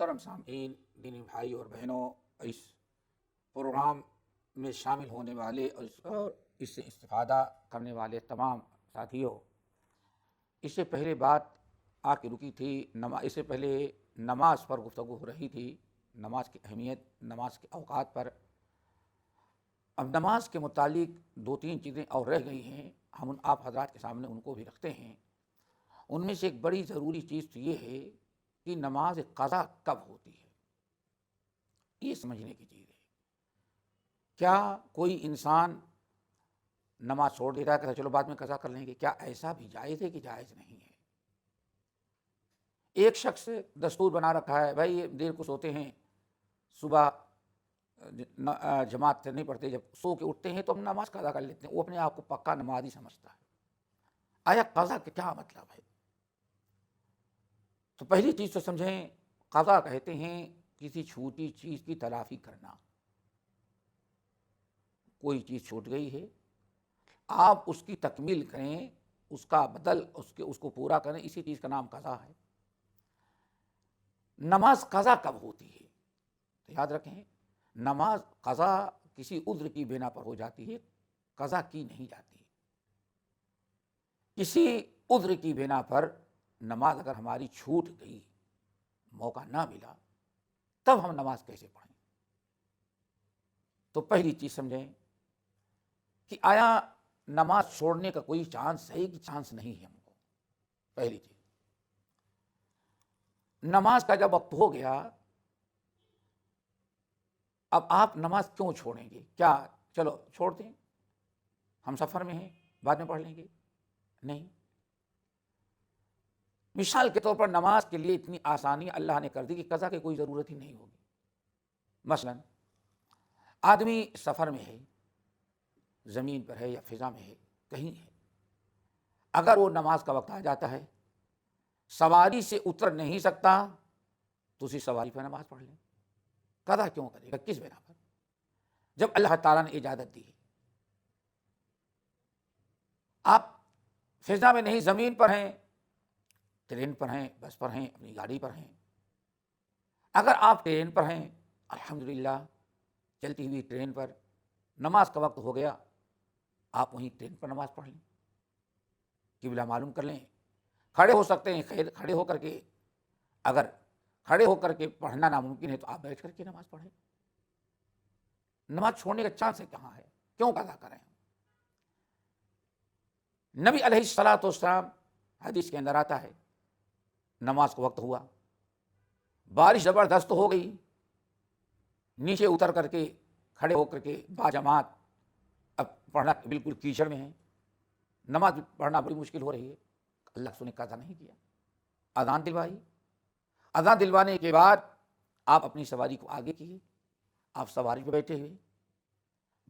محترم سامعین، دینی بھائی اور بہنوں، اس پروگرام میں شامل ہونے والے اور اس سے استفادہ کرنے والے تمام ساتھیوں، اس سے پہلے بات آ کے رکی تھی اس سے پہلے نماز پر گفتگو ہو رہی تھی، نماز کی اہمیت، نماز کے اوقات پر۔ اب نماز کے متعلق دو تین چیزیں اور رہ گئی ہیں، ہم آپ حضرات کے سامنے ان کو بھی رکھتے ہیں۔ ان میں سے ایک بڑی ضروری چیز تو یہ ہے کہ نماز قضا کب ہوتی ہے، یہ سمجھنے کی چیز ہے۔ کیا کوئی انسان نماز چھوڑ دیتا ہے کہ چلو بعد میں قضا کر لیں گے؟ کیا ایسا بھی جائز ہے کہ جائز نہیں ہے؟ ایک شخص دستور بنا رکھا ہے، بھائی دیر کو سوتے ہیں، صبح جماعت نہیں پڑھتے، جب سو کے اٹھتے ہیں تو ہم نماز قضا کر لیتے ہیں، وہ اپنے آپ کو پکا نمازی سمجھتا ہے۔ آیا قضا کا کیا مطلب ہے؟ تو پہلی چیز تو سمجھیں، قضا کہتے ہیں کسی چھوٹی چیز کی تلافی کرنا۔ کوئی چیز چھوٹ گئی ہے، آپ اس کی تکمیل کریں، اس کا بدل اس کو پورا کریں، اسی چیز کا نام قضا ہے۔ نماز قضا کب ہوتی ہے؟ تو یاد رکھیں، نماز قضا کسی عذر کی بنا پر ہو جاتی ہے، قضا کی نہیں جاتی۔ کسی عذر کی بنا پر نماز اگر ہماری چھوٹ گئی، موقع نہ ملا، تب ہم نماز کیسے پڑھیں؟ تو پہلی چیز سمجھیں کہ آیا نماز چھوڑنے کا کوئی چانس ہے کہ چانس نہیں ہے ہم کو؟ پہلی چیز، نماز کا جب وقت ہو گیا، اب آپ نماز کیوں چھوڑیں گے؟ کیا چلو چھوڑ دیں، ہم سفر میں ہیں، بعد میں پڑھ لیں گے؟ نہیں۔ مثال کے طور پر نماز کے لیے اتنی آسانی اللہ نے کر دی کہ قضا کی کوئی ضرورت ہی نہیں ہوگی۔ مثلا آدمی سفر میں ہے، زمین پر ہے یا فضا میں ہے، کہیں ہے، اگر وہ نماز کا وقت آ جاتا ہے، سواری سے اتر نہیں سکتا تو اسی سواری پر نماز پڑھ لیں۔ قضا کیوں کرے گا؟ کس بنا پر؟ جب اللہ تعالیٰ نے اجازت دی ہے۔ آپ فضا میں نہیں، زمین پر ہیں، ٹرین پر ہیں، بس پر ہیں، اپنی گاڑی پر ہیں۔ اگر آپ ٹرین پر ہیں، الحمدللہ چلتی ہوئی ٹرین پر نماز کا وقت ہو گیا، آپ وہیں ٹرین پر نماز پڑھ لیں، قبلہ معلوم کر لیں، کھڑے ہو سکتے ہیں، خیر کھڑے ہو کر کے، اگر کھڑے ہو کر کے پڑھنا ناممکن ہے تو آپ بیٹھ کر کے نماز پڑھیں۔ نماز چھوڑنے کا چانس ہے کہاں ہے؟ کیوں قضا کریں؟ نبی علیہ الصلوۃ والسلام، حدیث کے اندر آتا ہے، نماز کا وقت ہوا، بارش زبردست ہو گئی، نیچے اتر کر کے کھڑے ہو کر کے باجماعت اب پڑھنا بالکل کیچڑ میں ہے، نماز پڑھنا بڑی مشکل ہو رہی ہے، اللہ رسول نے قضا نہیں کیا، اذان دلوائی۔ اذان دلوانے کے بعد آپ اپنی سواری کو آگے کیے، آپ سواری پہ بیٹھے ہوئے،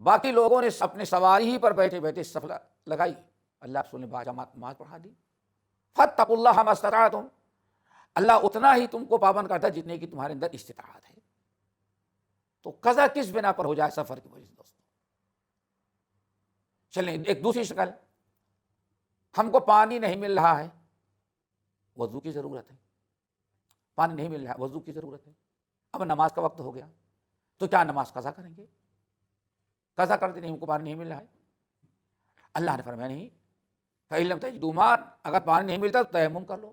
باقی لوگوں نے اپنے سواری ہی پر بیٹھے بیٹھے صف لگائی، اللہ رسول نے باجماعت نماز پڑھا دی۔ فاتقوا اللہ ما استطعتم، اللہ اتنا ہی تم کو پابند کرتا ہے جتنے کی تمہارے اندر استطاعت ہے۔ تو قضا کس بنا پر ہو جائے سفر کی وجہ سے؟ دوستوں چلیں ایک دوسری شکل، ہم کو پانی نہیں مل رہا ہے، وضو کی ضرورت ہے، پانی نہیں مل رہا ہے، وضو کی ضرورت ہے، اب نماز کا وقت ہو گیا، تو کیا نماز قضا کریں گے؟ قضا کرتے نہیں، ہم کو پانی نہیں مل رہا ہے۔ اللہ نے فرمایا نہیں، فإن لم تجدوا ماء، اگر پانی نہیں ملتا تو تیمم کر لو۔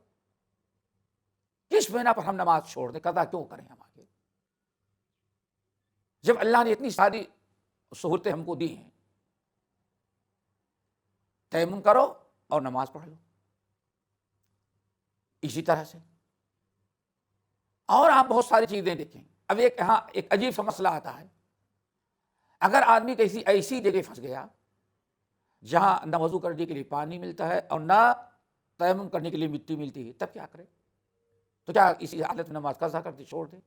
کس بنا پر ہم نماز چھوڑ دیں؟ قضا کیوں کریں ہم آگے، جب اللہ نے اتنی ساری سہولتیں ہم کو دی ہیں؟ تیمم کرو اور نماز پڑھ لو۔ اسی طرح سے اور آپ بہت ساری چیزیں دیکھیں۔ اب یہاں ایک عجیب سا مسئلہ آتا ہے، اگر آدمی کسی ایسی جگہ پھنس گیا جہاں نہ وضو کرنے کے لیے پانی ملتا ہے اور نہ تیمم کرنے کے لیے مٹی ملتی ہے، تب کیا کرے؟ تو کیا اسی حالت میں نماز قضا کر دے، چھوڑ دے؟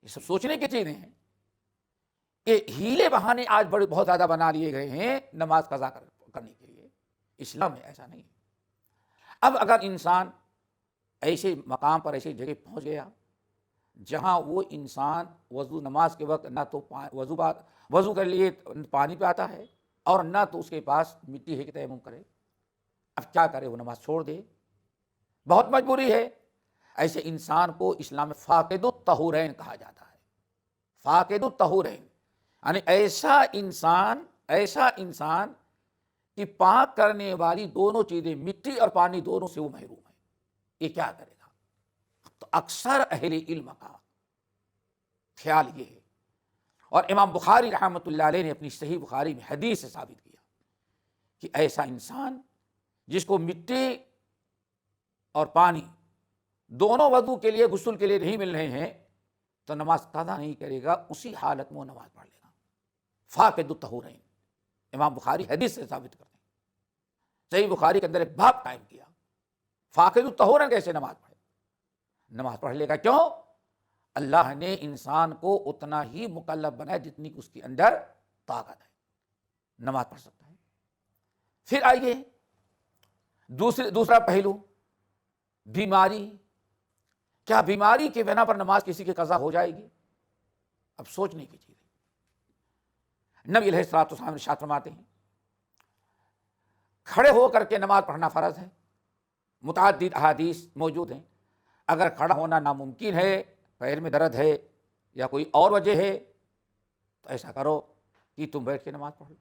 یہ سب سوچنے کی چیزیں ہیں کہ ہیلے بہانے آج بہت زیادہ بنا لیے گئے ہیں نماز قضا کرنے کے لیے۔ اسلام میں ایسا نہیں ہے۔ اب اگر انسان ایسے مقام پر، ایسی جگہ پہنچ گیا جہاں وہ انسان وضو نماز کے وقت نہ تو وضو کے لیے پانی پہ آتا ہے اور نہ تو اس کے پاس مٹی ہے کہ تیمم کرے، اب کیا کرے؟ وہ نماز چھوڑ دے، بہت مجبوری ہے۔ ایسے انسان کو اسلام میں فاقد الطہورین کہا جاتا ہے. فاقد الطہورین یعنی ایسا انسان کہ پاک کرنے والی دونوں چیزیں مٹی اور پانی دونوں سے وہ محروم ہے. یہ کیا کرے گا؟ تو اکثر اہل علم کا خیال یہ ہے، اور امام بخاری رحمۃ اللہ علیہ نے اپنی صحیح بخاری میں حدیث سے ثابت کیا کہ ایسا انسان جس کو مٹی اور پانی دونوں وضو کے لیے غسل کے لیے نہیں مل رہے ہیں تو نماز قضا نہیں کرے گا، اسی حالت میں وہ نماز پڑھ لے گا. فاقد الطہورین امام بخاری حدیث سے ثابت کرتے ہیں. صحیح بخاری کے اندر ایک باب قائم کیا، فاقد الطہورین کیسے نماز پڑھے؟ نماز پڑھ لے گا. کیوں؟ اللہ نے انسان کو اتنا ہی مکلف بنایا جتنی اس کے اندر طاقت ہے، نماز پڑھ سکتا ہے. پھر آئیے دوسرا پہلو، بیماری. کیا بیماری کی بنا پر نماز کسی کی قضا ہو جائے گی؟ اب سوچنے کی چیز ہے. نبی علیہ الصلوۃ والسلام ارشاد فرماتے ہیں کھڑے ہو کر کے نماز پڑھنا فرض ہے. متعدد احادیث موجود ہیں. اگر کھڑا ہونا ناممکن ہے، پیر میں درد ہے یا کوئی اور وجہ ہے، تو ایسا کرو کہ تم بیٹھ کے نماز پڑھ لو.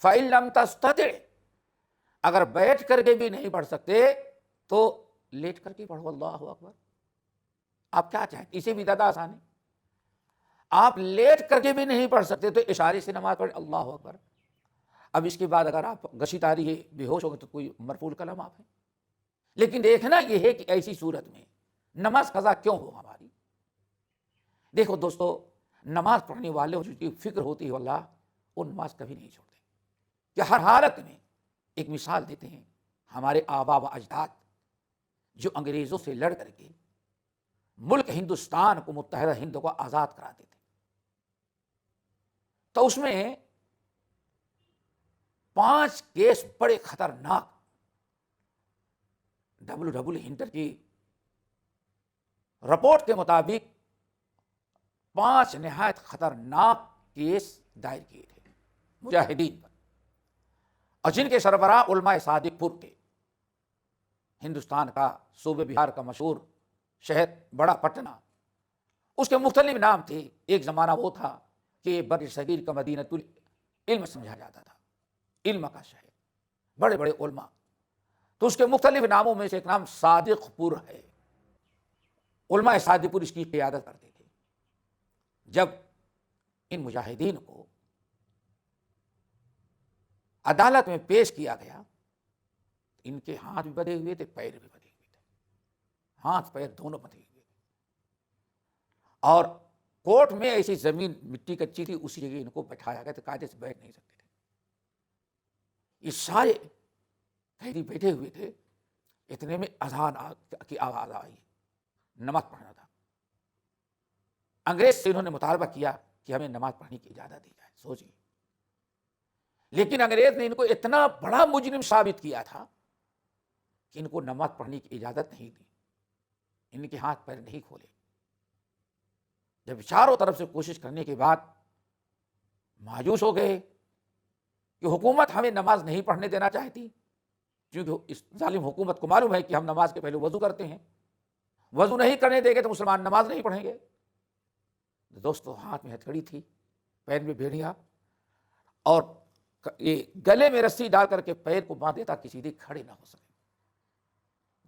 فَإِن لَمْ تَسْتَطِعْ اگر بیٹھ کر کے بھی نہیں پڑھ سکتے تو لیٹ کر کے پڑھو. اللہ اکبر. آپ کیا چاہیں، اسے بھی زیادہ آسان ہے. آپ لیٹ کر کے بھی نہیں پڑھ سکتے تو اشارے سے نماز پڑھ. اللہ اکبر. اب اس کے بعد اگر آپ غشی تاری ہے، بے ہوش ہو گئے تو کوئی مرفوع کلام آپ ہے. لیکن دیکھنا یہ ہے کہ ایسی صورت میں نماز قضا کیوں ہو ہماری. دیکھو دوستو، نماز پڑھنے والے جو فکر ہوتی ہے اللہ، وہ نماز کبھی نہیں چھوڑتے کہ ہر حالت میں. ایک مثال دیتے ہیں، ہمارے آبا و اجداد جو انگریزوں سے لڑ کر کے ملک ہندوستان کو، متحدہ ہند کو آزاد کراتے تھے، تو اس میں 5 کیس بڑے خطرناک، ہنٹر کی رپورٹ کے مطابق 5 نہایت خطرناک کیس دائر کیے تھے مجاہدین پر، اور جن کے سربراہ علماء صادق پور کے، ہندوستان کا صوبے بہار کا مشہور شہر بڑا پٹنہ. اس کے مختلف نام تھے. ایک زمانہ وہ تھا کہ بر صغیر کا مدینۃ العلم سمجھا جاتا تھا، علم کا شہر، بڑے بڑے علماء. تو اس کے مختلف ناموں میں سے ایک نام صادق پور ہے. علماء صادق پور اس کی قیادت کرتے تھے. جب ان مجاہدین کو عدالت میں پیش کیا گیا، ان کے ہاتھ بھی بدے ہوئے تھے، پیر بھی بدے ہوئے تھے، ہاتھ پیر دونوں بدے ہوئے تھے. اور کورٹ میں ایسی زمین مٹی کچی تھی، اسی جگہ ان کو بٹھایا گیا تھا، قاعدے سے بیٹھ نہیں سکتے تھے. یہ سارے قیدی بیٹھے ہوئے تھے. اتنے میں اذان کی آواز آئی، نماز پڑھنا تھا. انگریز سے انہوں نے مطالبہ کیا کہ ہمیں نماز پڑھنے کی اجازت دی جائے. سوچیے. لیکن انگریز نے ان کو اتنا بڑا مجرم ثابت کیا تھا کہ ان کو نماز پڑھنے کی اجازت نہیں دی، ان کے ہاتھ پیر نہیں کھولے. جب چاروں طرف سے کوشش کرنے کے بعد مایوس ہو گئے کہ حکومت ہمیں نماز نہیں پڑھنے دینا چاہتی، کیونکہ اس ظالم حکومت کو معلوم ہے کہ ہم نماز کے پہلے وضو کرتے ہیں، وضو نہیں کرنے دیں گے تو مسلمان نماز نہیں پڑھیں گے. دوستو، ہاتھ میں ہتھکڑی تھی، پیر میں بھیڑیا، اور یہ گلے میں رسی ڈال کر کے پیر کو باندھ دیتا کہ سیدھے کھڑے نہ ہو سکے.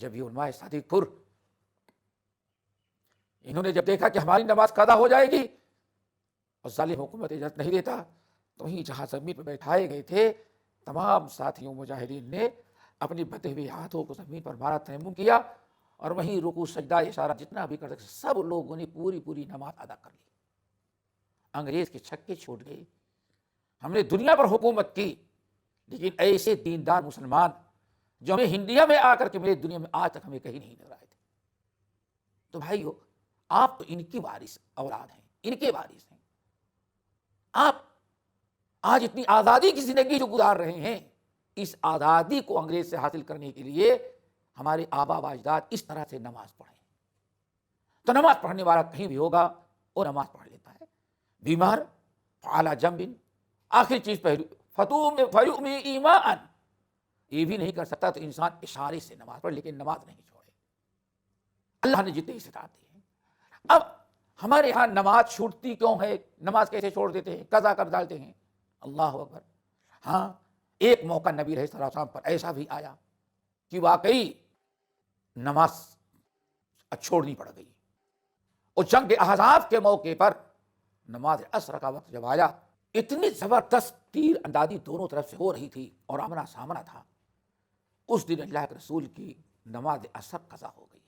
جب یہ علماء صادق پور انہوں نے جب دیکھا کہ ہماری نماز قضا ہو جائے گی اور ظالم حکومت اجازت نہیں دیتا، تو وہیں جہاں زمین پہ بیٹھائے گئے تھے، تمام ساتھیوں مجاہدین نے اپنی بندھے ہوئے ہاتھوں کو زمین پر مارا، تیمم کیا، اور وہیں رکوع سجدہ اشارہ جتنا بھی کر سکتے سب لوگوں نے پوری نماز ادا کر لی. انگریز کے چھکے چھوٹ گئے. ہم نے دنیا پر حکومت کی، لیکن ایسے دیندار مسلمان جو ہمیں انڈیا میں آ کر کے میرے دنیا میں آج تک ہمیں کہیں نہیں نظر آئے تھے. تو بھائیو، آپ تو ان کی وارث اولاد ہیں، ان کے وارث ہیں. آپ آج اتنی آزادی کی زندگی جو گزار رہے ہیں، اس آزادی کو انگریز سے حاصل کرنے کے لیے ہمارے آبا و اجداد اس طرح سے نماز پڑھیں. تو نماز پڑھنے والا کہیں بھی ہوگا وہ نماز پڑھ لیتا ہے. بیمار فعلی جنب، آخری چیز پہلو فیؤم ایمان، یہ بھی نہیں کر سکتا تو انسان اشارے سے نماز پڑھے، لیکن نماز نہیں چھوڑے. اللہ نے جتنے استطاعت دی ہے. اب ہمارے یہاں نماز چھوٹتی کیوں ہے؟ نماز کیسے چھوڑ دیتے ہیں؟ قضا کر ڈالتے ہیں. اللہ اکبر. ہاں ایک موقع نبی علیہ السلام پر ایسا بھی آیا کہ واقعی نماز چھوڑنی پڑ گئی. اور جنگ احزاب کے موقع پر نماز عصر کا وقت جب آیا، اتنی زبردست تیر اندازی دونوں طرف سے ہو رہی تھی اور آمنا سامنا تھا. اس دن اللہ کے رسول کی نماز عصر قضا ہو گئی.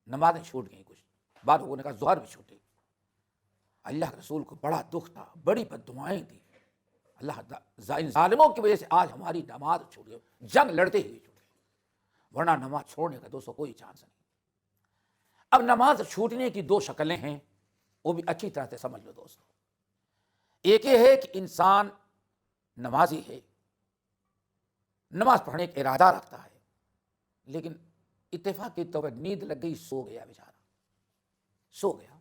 نمازیں چھوٹ گئیں. کچھ بعد لوگوں نے کہا ظہر بھی چھوٹی. اللہ کے رسول کو بڑا دکھ تھا، بڑی بددعائیں تھی. اللہ ظالموں کی وجہ سے آج ہماری نماز چھوٹ گئی، جنگ لڑتے ہوئے چھوٹ گئی، ورنہ نماز چھوڑنے کا دوستوں کوئی چانس نہیں. اب نماز چھوٹنے کی دو شکلیں ہیں، وہ بھی اچھی طرح سے سمجھ لو دوستو. ایک یہ ہے کہ انسان نمازی ہے، نماز پڑھنے کا ارادہ رکھتا ہے، لیکن اتفاق کے طور پر نیند لگ گئی، سو گیا بیچارہ، سو گیا،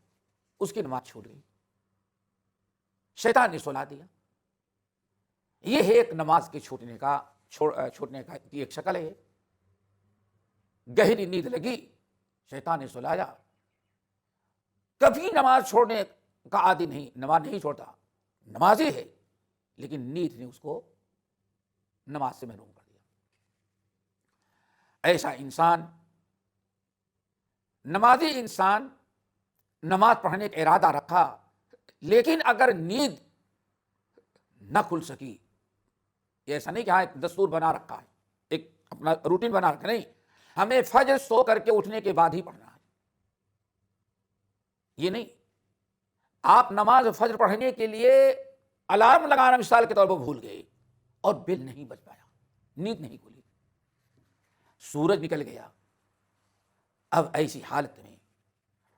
اس کی نماز چھوٹ گئی، شیطان نے سلا دیا. یہ ہے ایک نماز کے چھوٹنے کا کی ایک شکل ہے. گہری نیند لگی، شیطان نے سلایا. کبھی نماز چھوڑنے کا عادی نہیں، نماز نہیں چھوڑتا، نمازی ہے، لیکن نیند نے اس کو نماز سے محروم کر دیا. ایسا انسان، نمازی انسان، نماز پڑھنے کا ارادہ رکھا، لیکن اگر نیند نہ کھل سکی، ایسا نہیں کہ ہاں ایک دستور بنا رکھا ہے، ایک اپنا روٹین بنا رکھا، نہیں، ہمیں فجر سو کر کے اٹھنے کے بعد ہی پڑھنا ہے. یہ نہیں آپ نماز فجر پڑھنے کے لیے الارم لگانا مثال کے طور پر بھول گئے اور بل نہیں بج پایا، نیند نہیں کھلی، سورج نکل گیا. اب ایسی حالت میں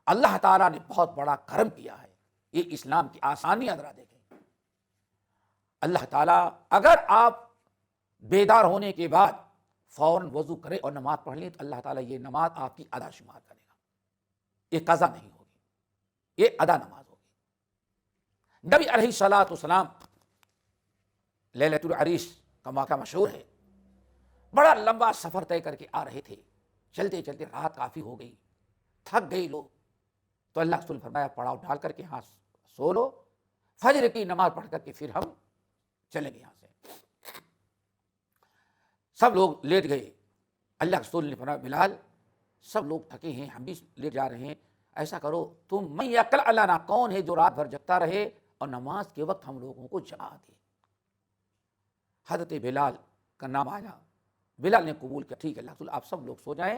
اللہ تعالیٰ نے بہت بڑا کرم کیا ہے. یہ اسلام کی آسانیاں ذرا دیکھیں. اللہ تعالیٰ اگر آپ بیدار ہونے کے بعد فوراً وضو کریں اور نماز پڑھ لیں تو اللہ تعالیٰ یہ نماز آپ کی ادا شمار کرے گا. یہ قضا نہیں ہوگی، یہ ادا نماز ہوگی. نبی علیہ الصلوۃ والسلام لیلۃ العریس کا واقعہ مشہور ہے. بڑا لمبا سفر طے کر کے آ رہے تھے، چلتے چلتے رات کافی ہو گئی، تھک گئے لوگ، تو اللہ رسول فرمایا پڑاؤ ڈال کر کے ہاں سو لو، فجر کی نماز پڑھ کر کے پھر ہم چلیں گے یہاں سے. سب لوگ لیٹ گئے. اللہ رسول نے فرمایا بلال سب لوگ تھکے ہیں، ہم بھی لیٹ جا رہے ہیں، ایسا کرو تم من یقل علینا، کون ہے جو رات بھر جگتا رہے اور نماز کے وقت ہم لوگوں کو جگا دے. حضرت بلال کا نام آیا. بلال نے قبول کیا، ٹھیک ہے اللہ رسول آپ سب لوگ سو جائیں،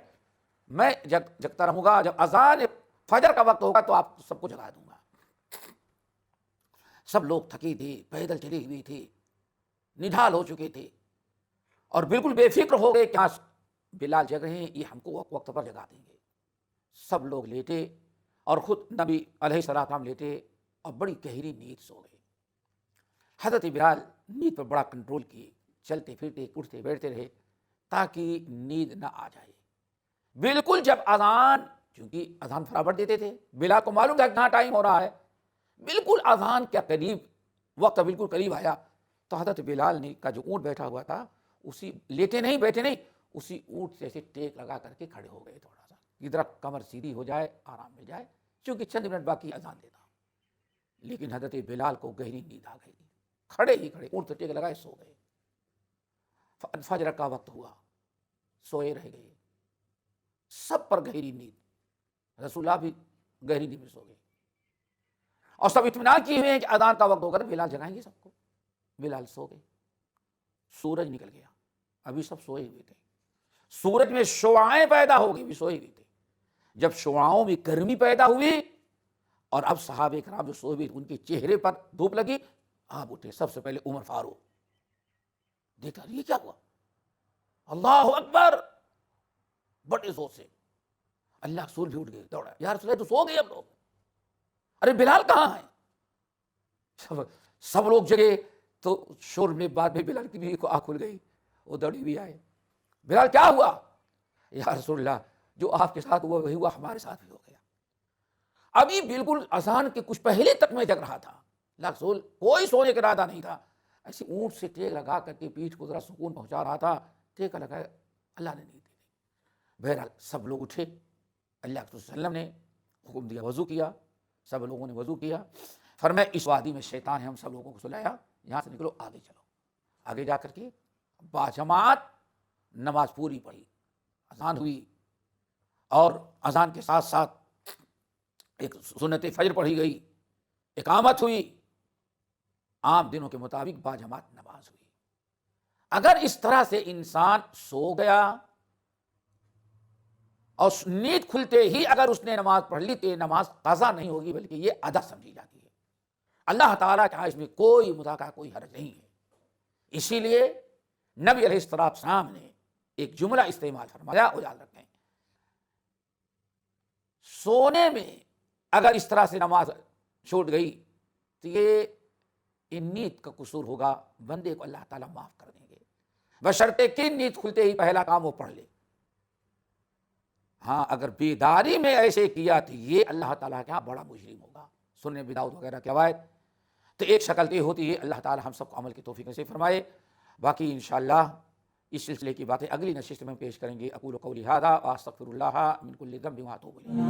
میں جگتا رہوں گا، جب اذان فجر کا وقت ہوگا تو آپ سب کو جگا دوں گا. سب لوگ تھکے تھے، پیدل چلے ہوئے تھے، نڈھال ہو چکے تھے اور بالکل بے فکر ہو گئے کہ ہاں بلال جگ رہے ہیں، یہ ہم کو وقت پر جگا دیں گے. سب لوگ لیٹے اور خود نبی علیہ السلام لیٹے اور بڑی گہری نیند سو گئے. حضرت بلال نیند پر بڑا کنٹرول کیے، چلتے پھرتے اٹھتے بیٹھتے رہے تاکہ نیند نہ آ جائے. بالکل جب اذان، چونکہ اذان برابر دیتے تھے، بلال کو معلوم تھا کہاں ٹائم ہو رہا ہے، بالکل اذان کے قریب وقت بالکل قریب آیا تو حضرت بلال نے کا جو اونٹ بیٹھا ہوا تھا، اسی لیٹے نہیں بیٹھے نہیں، اسی اونٹ سے ایسے ٹیک لگا کر کے کھڑے ہو گئے، تھوڑا سا ادھر کمر سیدھی ہو جائے، آرام مل جائے، چونکہ چند منٹ باقی اذان دیتا. لیکن حضرت بلال کو گہری نیند آ گئی، کھڑے ہی کھڑے اونٹ سے ٹیک لگائے سو گئے. فجر کا وقت ہوا، سوئے رہ گئے. سب پر گہری نیند، رسول اللہ بھی گہری نیند میں سو گئے اور سب اطمینان کیے ہوئے ہیں کہ اذان کا وقت ہوگا بلال جگائیں گے سب کو. بلال سو گئے. سورج نکل گیا، ابھی سب سوئے ہوئے تھے. سورج میں شعاعیں پیدا ہو گئی، بھی سوئے ہوئے تھے. جب شعاعوں میں گرمی پیدا ہوئی اور اب صحابہ کرام جو سوئے ہوئے ان کے چہرے پر دھوپ لگی، آپ اٹھے. سب سے پہلے عمر فاروق، دیکھا یہ کیا ہوا، اللہ اکبر، بڑے زور سے. اللہ رسول بھی اٹھ گئے، دوڑا، یا رسول اللہ تو سو گئے ہم لوگ، ارے بلال کہاں ہے؟ سب لوگ جگے تو شور میں بعد میں بلال کی بھی آنکھ کھل گئی، وہ دوڑی بھی آئے. بلال کیا ہوا؟ یا رسول اللہ جو آپ کے ساتھ ہوا وہی ہوا ہمارے ساتھ بھی ہو گیا. ابھی بالکل اذان کے کچھ پہلے تک میں جگ رہا تھا. اللہ رسول کوئی سونے کا ارادہ نہیں تھا، ایسے اونٹ سے ٹیک لگا کر کے پیٹھ کو ذرا سکون پہنچا رہا تھا، ٹیک لگایا، اللہ نے نہیں دی. بہرحال سب لوگ اٹھے اللہ کے رسول صلی اللہ علیہ وسلم نے حکم دیا، وضو کیا، سب لوگوں نے وضو کیا، فرمایا اس وادی میں شیطان ہے، ہم سب لوگوں کو سلایا، یہاں سے نکلو آگے چلو۔ آگے جا کر کے باجماعت نماز پوری پڑھی، اذان ہوئی، اور اذان کے ساتھ ساتھ ایک سنت فجر پڑھی گئی، اقامت ہوئی، عام دنوں کے مطابق باجماعت نماز ہوئی۔ اگر اس طرح سے انسان سو گیا اور نیند کھلتے ہی اگر اس نے نماز پڑھ لی تو یہ نماز قضا نہیں ہوگی بلکہ یہ ادا سمجھی جاتی ہے۔ اللہ تعالیٰ کا اس میں کوئی مذاکرہ، کوئی حرج نہیں ہے۔ اسی لیے نبی علیہ السلام نے ایک جملہ استعمال فرمایا، وہ یاد رکھیں، سونے میں اگر اس طرح سے نماز چھوٹ گئی تو یہ نیت کا قصور ہوگا، بندے کو اللہ تعالیٰ معاف کر دیں گے، بشرطے کہ نیت کھلتے ہی پہلا کام وہ پڑھ لے۔ ہاں اگر بیداری میں ایسے کیا تو یہ اللہ تعالیٰ کا بڑا مجرم ہوگا۔ سنن ابی داؤد وغیرہ کی روایت، تو ایک شکل تو یہ ہوتی ہے، اللہ تعالیٰ ہم سب کو عمل کی توفیق نصیب فرمائے۔ باقی انشاءاللہ اس سلسلے کی باتیں اگلی نشست میں پیش کریں گے۔ اقول قولی ھذا واستغفر اللہ من کل ذنب واتوب الیہ۔